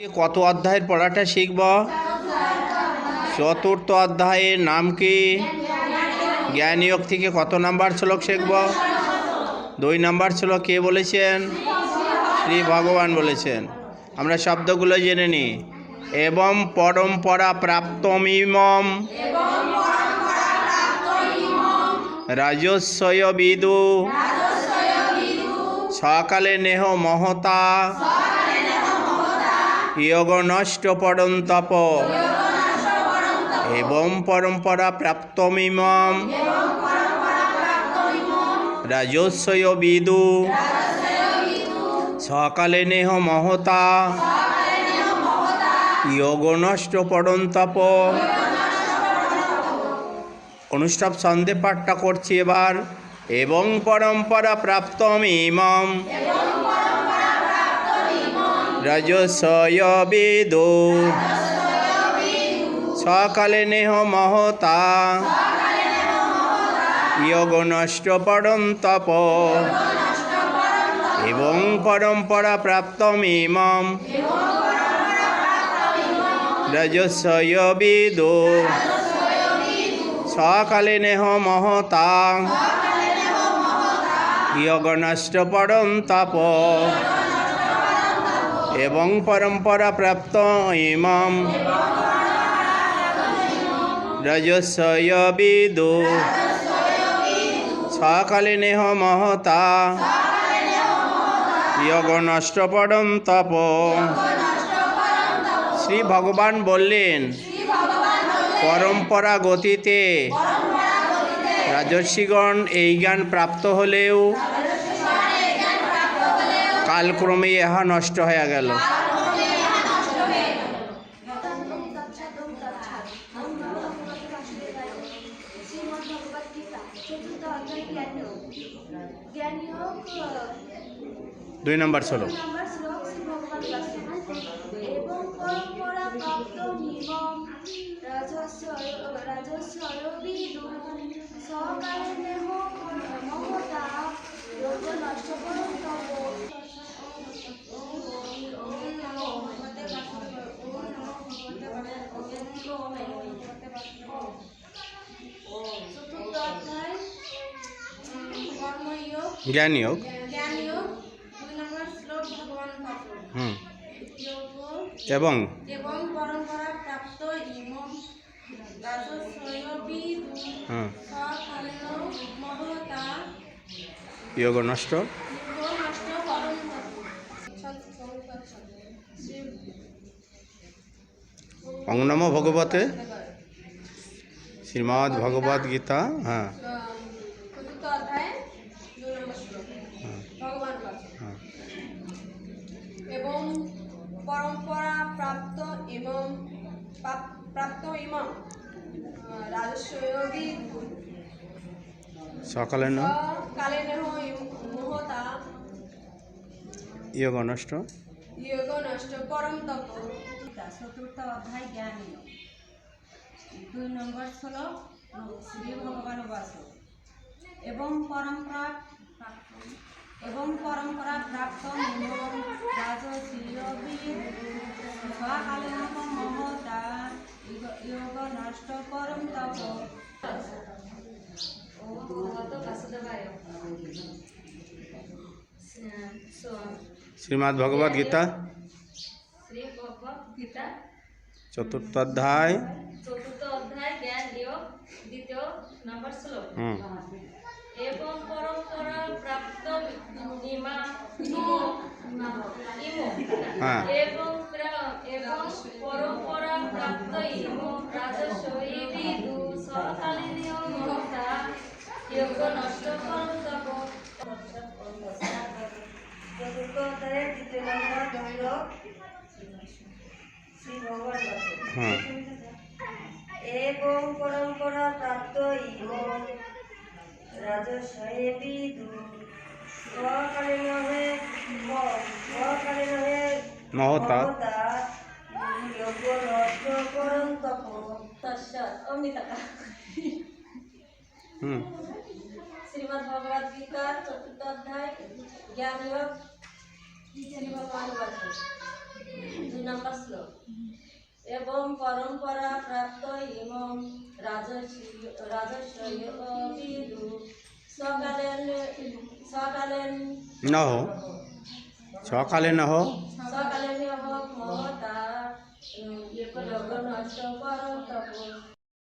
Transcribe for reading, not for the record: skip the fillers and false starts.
কত অধ্যায়ের পড়াটা শিখব? চতুর্থ অধ্যায়ের নাম কি? জ্ঞানযোগ থেকে কত নাম্বার শ্লোক শিখব? 2 নাম্বার শ্লোক কে বলেছেন? শ্রী ভগবান বলেছেন। আমরা শব্দগুলো জেনে নিই। এবং পরম্পরা প্রাপ্তমিমম রাজস্বয় বিদু সকালে নেহ মহতা যোগ নষ্ট পড়ন্তপ এবং পরম্পরা প্রাপ্তমিমম রাজস্বয় বিদু সকালে নেহ মহতা যোগ নষ্ট পড়ন্তপ। অনুষ্ঠব ছন্দে পাঠটা করছি এবার। এবং পরম্পরা প্রাপ্তমিমম রাজস্বয় বিদু সকালে নেহ মহতা যোগ নষ্ট পড়ন্তপ এবং পরম্পরা প্রাপ্তমিমম রাজস্বয় বিদু সকালে নেহ মহতা যোগ নষ্ট পড়ন্তপ এবং পরম্পরা প্রাপ্ত ইমম রাজস্বয় বিদু সকালে নেহ মহতা যোগ নষ্ট পড়ন্তপ। শ্রী ভগবান বললেন, পরম্পরা গতিতে রাজর্ষিগণ এই জ্ঞান প্রাপ্ত হলেও কালক্রমে ইহা নষ্ট হয়ে গেল। দুই নম্বর শ্লোক। জ্ঞানযোগ এবং পরম্পরা প্রাপ্ত ইমম রাজস্বয় বিদু সকালে মহতা যোগ নষ্ট ওং নমো ভগবতে শ্রীমদ্ ভগবদ গীতা। হ্যাঁ, এবং পরম্পরা প্রাপ্ত ইমম রাজস্বয় বিদু সকালে নেহ মহতা যোগ নষ্ট পরন্তপ। চতুর্থ অধ্যায় জ্ঞানযোগ। 2 নম্বর শ্লোক শ্রী ভগবান বাস। এবং পরম্পরা প্রাপ্ত ইমম রাজস্বয় বিদু সকালে নেহ মহতা যোগ নষ্ট পরন্তপ। শ্রীমদ্ ভগবদ গীতা চতুর্থ অধ্যায় জ্ঞানযোগ 2 নম্বর শ্লোক। এবং পরম্পরা প্রাপ্ত এবং পরম্পরা প্রাপ্ত ইমম রাজস্বয় বিদু সকালে নেহ মহতা যোগ নষ্ট পরন্তপ। চতুর্থ অধ্যায়ের 2 নম্বর জ্ঞানযোগ শ্রী ভগবান এবং পরম্পরা প্রাপ্ত ইমম রাজস্বয় বিদু সকালে মহতা যোগ নষ্ট পরন্তপ। শ্রীমদ্ ভগবদ গীতা চতুর্থ অধ্যায় জ্ঞানযোগ শ্রী ভগবান 2 নম্বর শ্লোক এবং পরম্পরা প্রাপ্ত ইমং রাজস্বয় বিদু সকালেন নহ সকালে নহ